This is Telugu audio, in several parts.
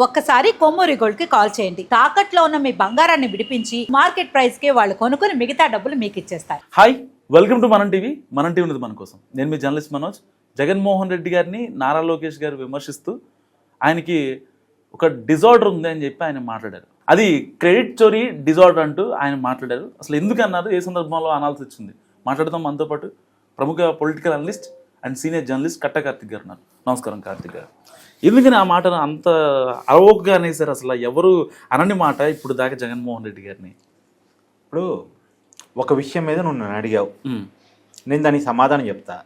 ఒక్కసారి కొమ్మూరి గోల్డ్ కి కాల్ చేయండి. తాకట్లో ఉన్న మీ బంగారాన్ని విడిపించి మార్కెట్ ప్రైస్ కి వాళ్ళు కొనుక్కుని మిగతా డబ్బులు మీకు ఇచ్చేస్తారు. హాయ్, వెల్కమ్ టు మనం టీవీ. మనం టీవీ ఉన్నది మన కోసం. నేను మీ జర్నలిస్ట్ మనోజ్. జగన్మోహన్ రెడ్డి గారిని నారా లోకేష్ గారు విమర్శిస్తూ ఆయనకి ఒక డిజార్డర్ ఉంది అని చెప్పి ఆయన మాట్లాడారు. అది క్రెడిట్ చోరీ డిజార్డర్ అంటూ ఆయన మాట్లాడారు. అసలు ఎందుకు అన్నారు, ఏ సందర్భంలో అనాల్సి వచ్చింది మాట్లాడదాం. మనతో పాటు ప్రముఖ political analyst and senior journalist కట్ట కార్తిక్ గారు ఉన్నారు. నమస్కారం కార్తిక్ గారు. ఎందుకని ఆ మాటను అంత అరవోకగా అనేసారు? అసలు ఎవరు అనని మాట ఇప్పుడు దాకా జగన్మోహన్ రెడ్డి గారిని. ఇప్పుడు ఒక విషయం మీద నువ్వు నన్ను అడిగావు, నేను దానికి సమాధానం చెప్తా.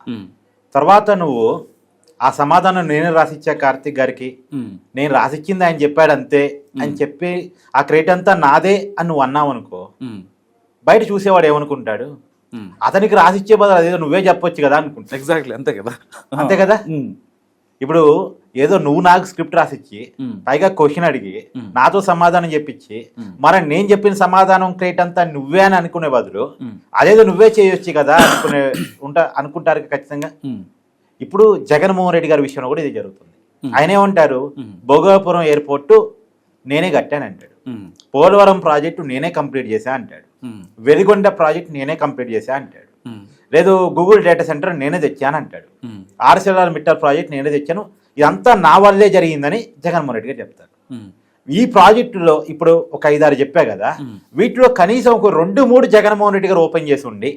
తర్వాత నువ్వు ఆ సమాధానం నేనే రాసిచ్చా కార్తిక్ గారికి, నేను రాసిచ్చింది ఆయన చెప్పాడు అంతే అని చెప్పి ఆ క్రెడిట్ అంతా నాదే అని నువ్వు అన్నావు అనుకో, బయట చూసేవాడు ఏమనుకుంటాడు? అతనికి రాసిచ్చే బదులు అదేదో నువ్వే చెప్పొచ్చు కదా అనుకుంటా. ఎగ్జాక్ట్లీ అంతే కదా, అంతే కదా. ఇప్పుడు ఏదో నువ్వు నాకు స్క్రిప్ట్ రాసిచ్చి పైగా క్వశ్చన్ అడిగి నాతో సమాధానం చెప్పించి మరి నేను చెప్పిన సమాధానం క్రియేట్ అంతా నువ్వే అని అనుకునే బదులు అదేదో నువ్వే చేయొచ్చు కదా అనుకుంటారు ఖచ్చితంగా. ఇప్పుడు జగన్మోహన్ రెడ్డి గారి విషయంలో కూడా ఇది జరుగుతుంది. ఆయన ఏమంటారు, భోగాపురం ఎయిర్పోర్ట్ నేనే కట్టాను అంటాడు, పోలవరం ప్రాజెక్టు నేనే కంప్లీట్ చేశా అంటాడు, వెలిగొండ ప్రాజెక్ట్ నేనే కంప్లీట్ చేశా అంటాడు, లేదు గూగుల్ డేటా సెంటర్ నేనే తెచ్చాను అంటాడు, ArcelorMittal ప్రాజెక్ట్ నేనే తెచ్చాను, ఇదంతా నా వల్లే జరిగిందని జగన్మోహన్ రెడ్డి గారు చెప్తారు. ఈ ప్రాజెక్టులో ఇప్పుడు ఒక 5-6 చెప్పా కదా, వీటిలో కనీసం ఒక 2-3 జగన్మోహన్ రెడ్డి గారు ఓపెన్ చేసి ఉండి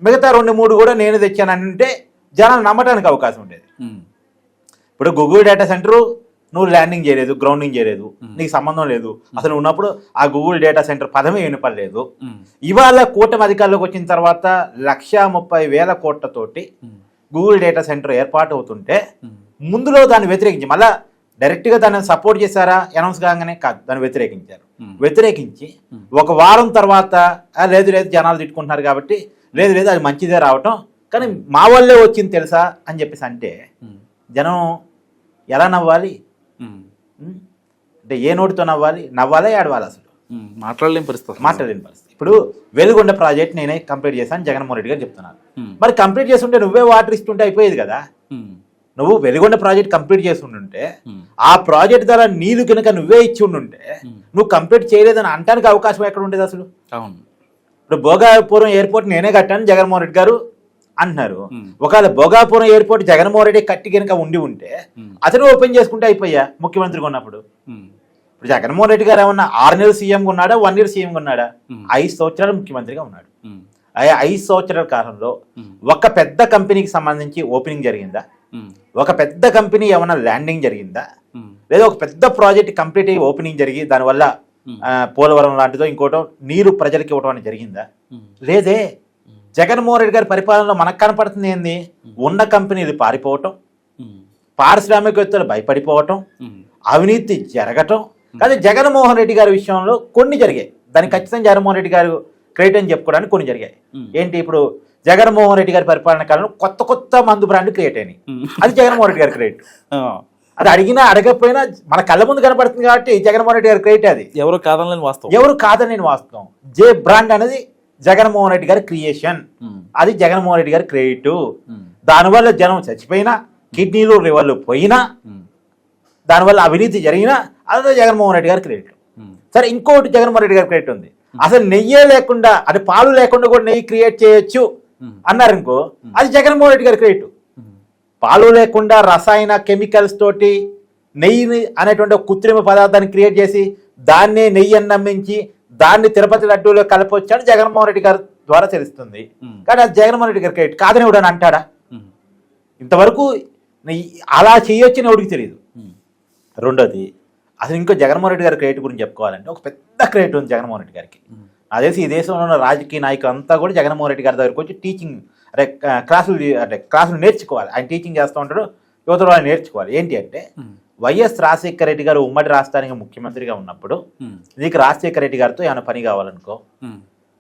మిగతా 2-3 కూడా నేను తెచ్చాను అంటే జనాలు నమ్మటానికి అవకాశం ఉండేది. ఇప్పుడు గూగుల్ డేటా సెంటర్ నువ్వు ల్యాండింగ్ చేయలేదు, గ్రౌండింగ్ చేయలేదు, నీకు సంబంధం లేదు, అసలు ఉన్నప్పుడు ఆ గూగుల్ డేటా సెంటర్ పదమే వినపడలేదు. ఇవాళ కూటమి అధికారులకు వచ్చిన తర్వాత 130,000 కోట్లతోటి గూగుల్ డేటా సెంటర్ ఏర్పాటు అవుతుంటే ముందులో దాన్ని వ్యతిరేకించి మళ్ళా డైరెక్ట్గా దాన్ని సపోర్ట్ చేశారా అనౌన్స్ కాగానే కాదు, దాన్ని వ్యతిరేకించారు. వ్యతిరేకించి ఒక వారం తర్వాత లేదు లేదు జనాలు తిట్టుకుంటున్నారు కాబట్టి లేదు అది మంచిదే రావటం, కానీ మా వాళ్ళే వచ్చింది తెలుసా అని చెప్పేసి అంటే జనం ఎలా నవ్వాలి? అంటే ఏ నోటితో నవ్వాలా ఏడవాలి? అసలు మాట్లాడలేని పరిస్థితి. ఇప్పుడు వెలుగొండ ప్రాజెక్ట్ నేనే కంప్లీట్ చేశాను జగన్మోహన్ రెడ్డి గారు చెప్తున్నారు. మరి కంప్లీట్ చేస్తుంటే నువ్వే వాటర్ ఇస్తుంటే అయిపోయేది కదా. నువ్వు వెలుగొండ ప్రాజెక్ట్ కంప్లీట్ చేస్తుంటే ఆ ప్రాజెక్ట్ ద్వారా నీళ్లు కనుక నువ్వే ఇచ్చి ఉండుంటే నువ్వు కంప్లీట్ చేయలేదని అంటానికి అవకాశం ఎక్కడ ఉండేది అసలు? ఇప్పుడు భోగాపురం ఎయిర్పోర్ట్ నేనే కట్టాను జగన్మోహన్ రెడ్డి గారు అంటున్నారు. ఒకవేళ భోగాపురం ఎయిర్పోర్ట్ జగన్మోహన్ రెడ్డి కట్టి కనుక ఉంటే అతను ఓపెన్ చేసుకుంటే అయిపోయా ముఖ్యమంత్రిగా ఉన్నప్పుడు. ఇప్పుడు జగన్మోహన్ రెడ్డి గారు ఏమన్నా 6 నెలలు సీఎంగా ఉన్నాడా, 1 year సీఎంగా ఉన్నాడా? 5 సంవత్సరాలు ముఖ్యమంత్రిగా ఉన్నాడు. 5 సంవత్సరాల కాలంలో ఒక పెద్ద కంపెనీకి సంబంధించి ఓపెనింగ్ జరిగిందా? ఒక పెద్ద కంపెనీ ఏమన్నా ల్యాండింగ్ జరిగిందా? లేదా ఒక పెద్ద ప్రాజెక్ట్ కంప్లీట్ అయ్యి ఓపెనింగ్ జరిగి దానివల్ల పోలవరం లాంటిదో ఇంకోటో నీరు ప్రజలకి ఇవ్వడం అనేది జరిగిందా? లేదే. జగన్మోహన్ రెడ్డి గారి పరిపాలనలో మనకు కనపడుతుంది ఏంది? ఉన్న కంపెనీలు పారిపోవటం, పారిశ్రామికవేత్తలు భయపడిపోవటం, అవినీతి జరగటం. కానీ జగన్మోహన్ రెడ్డి గారి విషయంలో కొన్ని జరిగాయి, దానికి ఖచ్చితంగా జగన్మోహన్ రెడ్డి గారు క్రెడిట్ అని చెప్పుకోవడానికి కొన్ని జరిగాయి. ఏంటి? ఇప్పుడు జగన్మోహన్ రెడ్డి గారి పరిపాలన కాలంలో కొత్త మందు బ్రాండ్ క్రియేట్ అయినాయి, అది జగన్మోహన్ రెడ్డి గారి క్రెడిట్. అది అడిగినా అడగకపోయినా మన కళ్ళ ముందు కనపడుతుంది కాబట్టి జగన్మోహన్ రెడ్డి గారి క్రెడిట్. అది ఎవరు కాదని వాస్తవం. జే బ్రాండ్ అనేది జగన్మోహన్ రెడ్డి గారి క్రియేషన్, అది జగన్మోహన్ రెడ్డి గారి క్రెడిట్. దానివల్ల జనం చచ్చిపోయినా, కిడ్నీలు లివర్లు పోయినా, దానివల్ల అవినీతి జరిగినా అదే జగన్మోహన్ రెడ్డి గారి క్రెడిట్. సరే, ఇంకోటి జగన్మోహన్ రెడ్డి గారి క్రెడిట్ ఉంది, అసలు నెయ్యే లేకుండా, అది పాలు లేకుండా కూడా నెయ్యి క్రియేట్ చేయొచ్చు అన్నారు అనుకో, అది జగన్మోహన్ రెడ్డి గారి క్రెడిట్. పాలు లేకుండా రసాయన కెమికల్స్ తోటి నెయ్యి అనేటువంటి ఒక కృత్రిమ పదార్థాన్ని క్రియేట్ చేసి దాన్నే నెయ్యి అని నమ్మించి దాన్ని తిరుపతి లడ్డూలో కలపొచ్చాడు జగన్మోహన్ రెడ్డి గారి ద్వారా తెలుస్తుంది. కానీ అది జగన్మోహన్ రెడ్డి గారి క్రెడిట్ కాదని ఎవడని అంటాడా? ఇంతవరకు అలా చేయొచ్చని ఎవడికి తెలియదు. రెండోది, అసలు ఇంకో జగన్మోహన్ రెడ్డి గారి క్రెడిట్ గురించి చెప్పుకోవాలంటే ఒక పెద్ద క్రెడిట్ ఉంది జగన్మోహన్ రెడ్డి గారికి. నాకు తెలిసి ఈ దేశంలో ఉన్న రాజకీయ నాయకులు అంతా కూడా జగన్మోహన్ రెడ్డి గారి దగ్గరికి వచ్చి టీచింగ్ క్లాసులు నేర్చుకోవాలి. ఆయన టీచింగ్ చేస్తూ ఉంటాడు, యువతలో ఆయన నేర్చుకోవాలి. ఏంటి అంటే, వైఎస్ రాజశేఖర రెడ్డి గారు ఉమ్మడి రాష్ట్రానికి ముఖ్యమంత్రిగా ఉన్నప్పుడు నీకు రాజశేఖర రెడ్డి గారితో ఏమైనా పని కావాలనుకో,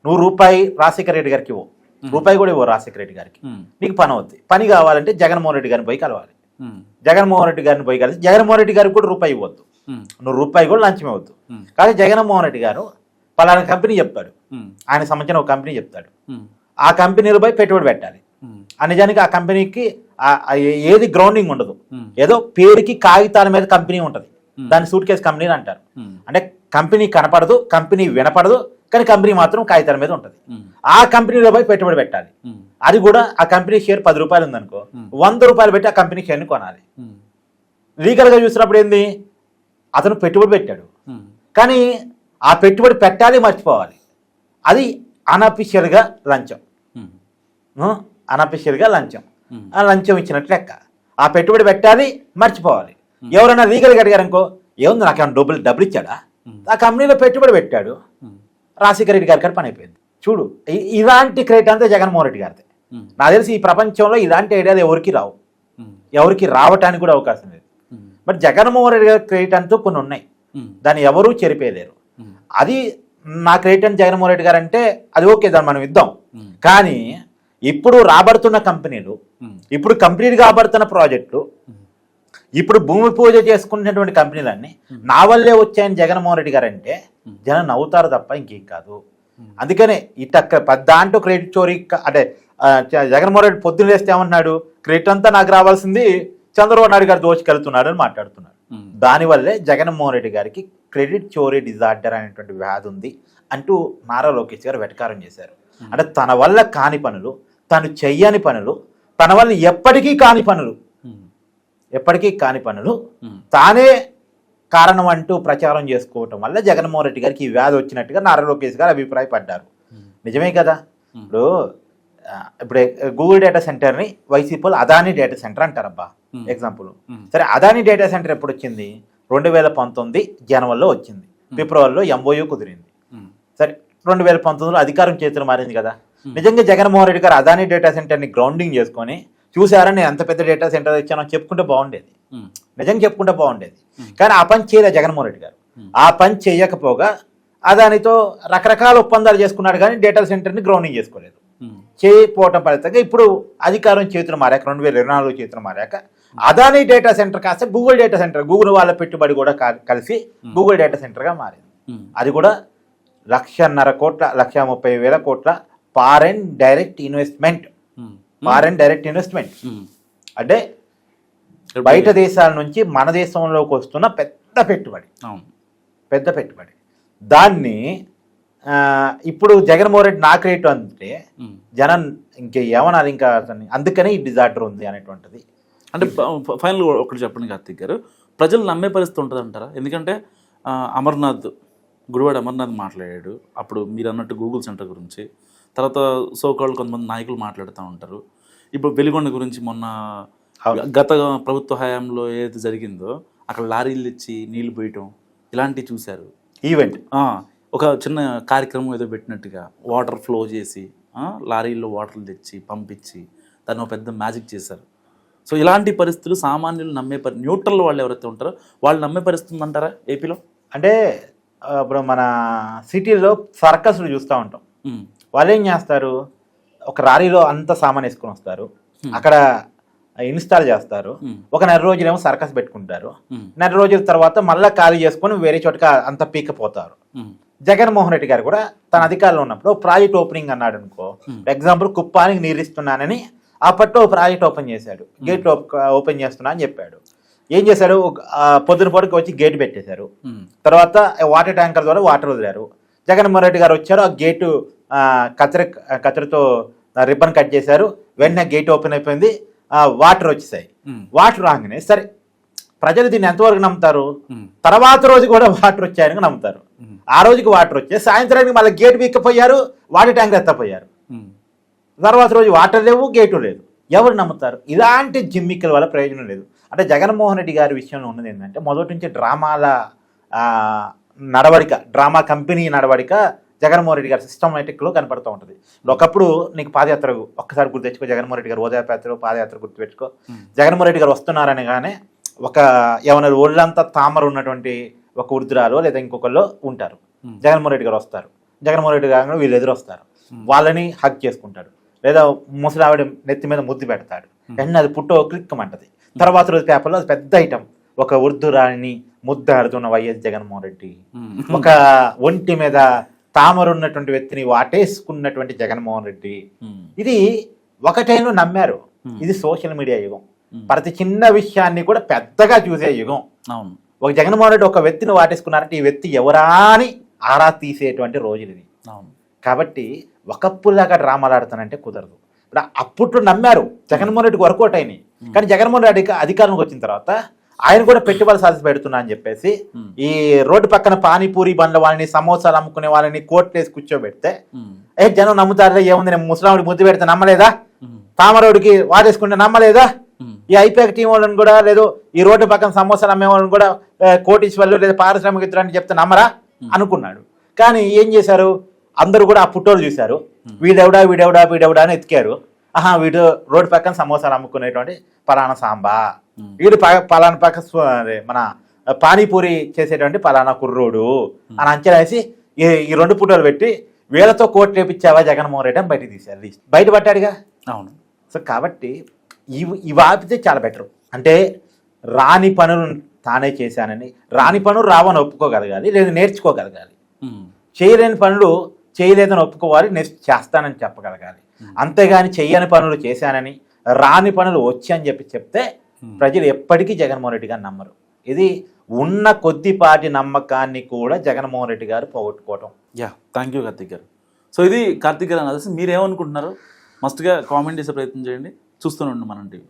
నువ్వు రూపాయి రాజశేఖర రెడ్డి గారికి ఇవ్వు, రూపాయి కూడా ఇవ్వవు రాజశేఖర రెడ్డి గారికి, నీకు పని అవుతుంది. పని కావాలంటే జగన్మోహన్ రెడ్డి గారిని పోయి కలవాలి. జగన్మోహన్ రెడ్డి గారిని పోయి కలిసి జగన్మోహన్ రెడ్డి గారికి కూడా రూపాయి ఇవ్వద్దు, నువ్వు రూపాయి కూడా లంచం ఇవ్వద్దు. కానీ జగన్మోహన్ రెడ్డి గారు పలానా కంపెనీ చెప్తాడు, ఆయన సంబంధించిన ఒక కంపెనీ చెప్తాడు, ఆ కంపెనీలో పోయి పెట్టుబడి పెట్టాలి. నిజానికి ఆ కంపెనీకి ఏది గ్రౌండింగ్ ఉండదు, ఏదో పేరుకి కాగితాల మీద కంపెనీ ఉంటుంది, దాన్ని సూట్ కేసు కంపెనీ అంటారు. అంటే కంపెనీ కనపడదు, కంపెనీ వినపడదు, కానీ కంపెనీ మాత్రం కాగితాల మీద ఉంటుంది. ఆ కంపెనీలో పోయి పెట్టుబడి పెట్టాలి. అది కూడా ఆ కంపెనీ షేర్ 10 రూపాయలు ఉందనుకో, 100 రూపాయలు పెట్టి ఆ కంపెనీ షేర్ని కొనాలి. లీగల్గా చూసినప్పుడు ఏంది, అతను పెట్టుబడి పెట్టాడు, కానీ ఆ పెట్టుబడి పెట్టాలి, మర్చిపోవాలి. అది అనఫిషియల్గా లంచం. అనఫిషియల్గా లంచం, ఆ లంచం ఇచ్చినట్లు లెక్క. ఆ పెట్టుబడి పెట్టాలి, మర్చిపోవాలి. ఎవరైనా లీగల్గా అడిగారనుకో, ఏముంది నాకేమైనా డబ్బులు ఇచ్చాడా, ఆ కంపెనీలో పెట్టుబడి పెట్టాడు, రాజశేఖర రెడ్డి గారి కాడ పని అయిపోయింది. చూడు, ఇలాంటి క్రెడిట్ అంతా జగన్మోహన్ రెడ్డి గారిదే. నాకు తెలిసి ఈ ప్రపంచంలో ఇలాంటి ఐడియాలు ఎవరికి రావు, ఎవరికి రావటానికి కూడా అవకాశం లేదు. బట్ జగన్మోహన్ రెడ్డి గారి క్రెడిట్ అంటూ కొన్ని ఉన్నాయి, దాన్ని ఎవరూ చెరిపేయలేరు. అది నా క్రెడిట్ అని జగన్మోహన్ రెడ్డి గారు అంటే అది ఓకే, దాన్ని మనం ఇద్దాం. కానీ ఇప్పుడు రాబడుతున్న కంపెనీలు, ఇప్పుడు కంప్లీట్ కాబడుతున్న ప్రాజెక్టులు, ఇప్పుడు భూమి పూజ చేసుకున్నటువంటి కంపెనీలన్నీ నా వల్లే వచ్చాయని జగన్మోహన్ రెడ్డి గారు అంటే జనం నవ్వుతారు తప్ప ఇంకేం కాదు. అందుకనే ఇట్ట దాంట్లో క్రెడిట్ చోరీ. అంటే జగన్మోహన్ రెడ్డి పొద్దున్న లేస్తే ఏమన్నాడు, క్రెడిట్ అంతా నాకు రావాల్సింది చంద్రబాబు నాయుడు గారు దోచుకెళ్తున్నాడు అని మాట్లాడుతున్నాడు. దానివల్లే జగన్మోహన్ రెడ్డి గారికి క్రెడిట్ చోరీ డిజార్డర్ అనేటువంటి వ్యాధి ఉంది అంటూ నారా లోకేష్ గారు వెటకారం చేశారు. అంటే తన వల్ల కాని పనులు, తను చెయ్యని పనులు, తన వల్ల ఎప్పటికీ కాని పనులు తానే కారణం అంటూ ప్రచారం చేసుకోవటం వల్ల జగన్మోహన్ రెడ్డి గారికి ఈ వ్యాధి వచ్చినట్టుగా నారా లోకేష్ గారు అభిప్రాయపడ్డారు. నిజమే కదా. ఇప్పుడు గూగుల్ డేటా సెంటర్ని వైసీపీలో అదానీ డేటా సెంటర్ అంటారబ్బా, ఎగ్జాంపుల్. సరే, అదానీ డేటా సెంటర్ ఎప్పుడు వచ్చింది? 2019 జనవరిలో వచ్చింది, ఫిబ్రవరిలో MOU కుదిరింది. సరే, 2019లో అధికారం చేతులు మారింది కదా. నిజంగా జగన్మోహన్ రెడ్డి గారు అదానీ డేటా సెంటర్ని గ్రౌండింగ్ చేసుకొని చూసారా నేను ఎంత పెద్ద డేటా సెంటర్ ఇచ్చానో చెప్పుకుంటే బాగుండేది, నిజంగా చెప్పుకుంటే బాగుండేది. కానీ ఆ పని చేయలే జగన్మోహన్ రెడ్డి గారు. ఆ పని చేయకపోగా అదానితో రకరకాల ఒప్పందాలు చేసుకున్నాడు, కానీ డేటా సెంటర్ని గ్రౌండింగ్ చేసుకోలేదు. చేయకపోవటం ఫలితంగా ఇప్పుడు అధికారం చేతులు మారాక, 2024 చేతులు మారాక అదానీ డేటా సెంటర్ కాస్త గూగుల్ డేటా సెంటర్, గూగుల్ వాళ్ళ పెట్టుబడి కూడా కలిసి గూగుల్ డేటా సెంటర్గా మారింది. అది కూడా 1,50,000 కోట్ల 1,30,000 కోట్ల ఫారెన్ డైరెక్ట్ ఇన్వెస్ట్మెంట్. అంటే బయట దేశాల నుంచి మన దేశంలోకి వస్తున్న పెద్ద పెట్టుబడి. దాన్ని ఇప్పుడు జగన్మోహన్ రెడ్డి నా క్రెడిట్ అంటే జనం ఇంకేమన్నారు, ఇంకా అందుకనే ఈ డిజార్డర్ ఉంది అనేటువంటిది. అంటే ఫైనల్ ఒకటి చెప్పండి కార్తీక్ గారు, ప్రజలు నమ్మే పరిస్థితి ఉంటుంది అంటారా? ఎందుకంటే గుడివాడ అమర్నాథ్ మాట్లాడాడు అప్పుడు మీరు అన్నట్టు గూగుల్ సెంటర్ గురించి, తర్వాత సోకాళ్ళు కొంతమంది నాయకులు మాట్లాడుతూ ఉంటారు. ఇప్పుడు వెలిగొండ గురించి మొన్న గత ప్రభుత్వ హయాంలో ఏదైతే జరిగిందో అక్కడ లారీలు తెచ్చి నీళ్లు పోయటం ఇలాంటివి చూశారు. ఈవెంట్ ఒక చిన్న కార్యక్రమం ఏదో పెట్టినట్టుగా వాటర్ ఫ్లో చేసి లారీల్లో వాటర్లు తెచ్చి పంపించి దాన్ని ఒక పెద్ద మ్యాజిక్ చేశారు. సో ఇలాంటి పరిస్థితులు సామాన్యులు నమ్మే న్యూట్రల్ వాళ్ళు ఎవరైతే ఉంటారో వాళ్ళు నమ్మే పరిస్థితి అంటారా ఏపీలో? అంటే ఇప్పుడు మన సిటీలో సర్కస్లు చూస్తూ ఉంటాం. వాళ్ళు ఏం చేస్తారు, ఒక లారీలో అంత సామాన్ వేసుకొని వస్తారు, అక్కడ ఇన్స్టాల్ చేస్తారు, ఒక నెల రోజులేమో సర్కస్ పెట్టుకుంటారు, నెల రోజుల తర్వాత మళ్ళీ ఖాళీ చేసుకొని వేరే చోటకి అంత పీకపోతారు. జగన్మోహన్ రెడ్డి గారు కూడా తన అధికారంలో ఉన్నప్పుడు ప్రాజెక్ట్ ఓపెనింగ్ అన్నాడు అనుకో, ఎగ్జాంపుల్ కుప్పానికి నీరు ఇస్తున్నానని అప్పట్లో ప్రాజెక్ట్ ఓపెన్ చేశాడు, గేట్ ఓపెన్ చేస్తున్నా అని చెప్పాడు. ఏం చేశాడు, పొద్దున పూటకి వచ్చి గేట్ పెట్టేశారు, తర్వాత వాటర్ ట్యాంకర్ ద్వారా వాటర్ వదిలారు. జగన్మోహన్ రెడ్డి గారు వచ్చారు, ఆ గేటు కత్తెరతో రిబ్బన్ కట్ చేశారు, వెంటనే గేట్ ఓపెన్ అయిపోయింది, వాటర్ వచ్చేసాయి. వాటర్ రాగానే సరే ప్రజలు దీన్ని ఎంతవరకు నమ్ముతారు, తర్వాత రోజు కూడా వాటర్ వచ్చాయని నమ్ముతారు. ఆ రోజుకి వాటర్ వచ్చే సాయంత్రానికి మళ్ళీ గేట్ వీక్కపోయారు, వాటర్ ట్యాంకర్ ఎత్తపోయారు, తర్వాత రోజు వాటర్ లేవు, గేటు లేదు, ఎవరు నమ్ముతారు? ఇలాంటి జిమ్మికల వల్ల ప్రయోజనం లేదు. అంటే జగన్మోహన్ రెడ్డి గారి విషయంలో ఉన్నది ఏంటంటే మొదటి నుంచి డ్రామాల నడవడిక, డ్రామా కంపెనీ నడవడిక జగన్మోహన్ రెడ్డి గారి సిస్టమేటిక్లో కనపడుతూ ఉంటుంది. ఒకప్పుడు నీకు పాదయాత్ర ఒక్కసారి గుర్తు తెచ్చుకో, జగన్మోహన్ రెడ్డి గారు ఓదాయాత్ర పాదయాత్ర గుర్తు పెట్టుకో. జగన్మోహన్ రెడ్డి గారు వస్తున్నారని కానీ ఒక ఏమన్నా ఒళ్ళంతా తామర ఉన్నటువంటి ఒక వృద్ధురాలో లేదా ఇంకొకళ్ళు ఉంటారు, జగన్మోహన్ రెడ్డి గారు వస్తారు, జగన్మోహన్ రెడ్డి గారు వీళ్ళు ఎదురొస్తారు, వాళ్ళని హక్ చేసుకుంటాడు, లేదా ముసలావిడ నెత్తి మీద ముద్దు పెడతాడు, వెంటనే అది పుట్టో క్లిక్కమంటది. తర్వాత రోజు పేపర్లో అది పెద్ద ఐటమ్, ఒక వృద్ధురాలిని ముద్దాడుతున్న వైఎస్ జగన్మోహన్ రెడ్డి, ఒక ఒంటి మీద తామర ఉన్నటువంటి వ్యక్తిని వాటేసుకున్నటువంటి జగన్మోహన్ రెడ్డి. ఇది ఒక టైంలో నమ్మారు. ఇది సోషల్ మీడియా యుగం, ప్రతి చిన్న విషయాన్ని కూడా పెద్దగా చూసే యుగం. ఒక జగన్మోహన్ రెడ్డి ఒక వ్యక్తిని వాటేసుకున్నారంటే ఈ వ్యక్తి ఎవరా అని ఆరా తీసేటువంటి రోజులు ఇది. అవును. కాబట్టి ఒకప్పుడులాగా డ్రామాలు ఆడుతానంటే కుదరదు. ఇప్పుడు అప్పట్లో నమ్మారు జగన్మోహన్ రెడ్డికి వర్కౌట్ అయినాయి, కానీ జగన్మోహన్ రెడ్డి అధికారంలోకి వచ్చిన తర్వాత ఆయన కూడా పెట్టుబడి సాధించి పెడుతున్నా అని చెప్పేసి ఈ రోడ్డు పక్కన పానీపూరి బండ్ల వాళ్ళని సమోసాలు అమ్ముకునే వాళ్ళని కోర్టు వేసి కూర్చోబెడితే జనం నమ్ముతారులే, ఏముంది నేను ముసలాముడికి ముద్దు పెడితే నమ్మలేదా, తామరోడికి వాడేసుకుంటే నమ్మలేదా, ఈ ఐపాక్ టీం వాళ్ళని కూడా లేదు ఈ రోడ్డు పక్కన సమోసాలు అమ్మే వాళ్ళని కూడా కోటీశ్వర్లు లేదా పారిశ్రామికవేత్తలు అని చెప్తే నమ్మరా అనుకున్నాడు. కానీ ఏం చేశారు, అందరూ కూడా ఆ పుట్టోలు చూశారు, వీడెవడా వీడెవడా వీడెవడా అని ఎతికారు. వీడు రోడ్డు పక్కన సమోసాలు అమ్ముకునేటువంటి పలానా సాంబా, వీడు పలానా పక్క మన పానీపూరి చేసేటువంటి పలానా కుర్రోడు అని అంచనా వేసి ఈ రెండు పుట్టోలు పెట్టి వీళ్ళతో కోర్టు రేపించావా జగన్మోహన్ రెడ్డి అని బయటకు తీశారు, బయట పట్టాడుగా. అవును. సో కాబట్టి ఇవి ఆపితే చాలా బెటర్. అంటే రాని పనులు తానే చేశానని, రాని పనులు రావని ఒప్పుకోగలగాలి, లేదా నేర్చుకోగలగాలి. చేయలేని పనులు చేయలేదని ఒప్పుకోవాలి, నెక్స్ట్ చేస్తానని చెప్పగలగాలి. అంతేగాని చెయ్యని పనులు చేశానని, రాని పనులు వచ్చి అని చెప్తే ప్రజలు ఎప్పటికీ జగన్మోహన్ రెడ్డి గారు నమ్మరు. ఇది ఉన్న కొద్దిపాటి నమ్మకాన్ని కూడా జగన్మోహన్ రెడ్డి గారు పోగొట్టుకోవటం. థ్యాంక్ యూ కార్తిక్ గారు. సో ఇది కార్తిక్ గారు అనాలిసిస్. మీరేమనుకుంటున్నారు మస్ట్గా కామెంట్ చేసే ప్రయత్నం చేయండి. చూస్తూనే ఉండండి మనం టీవీ.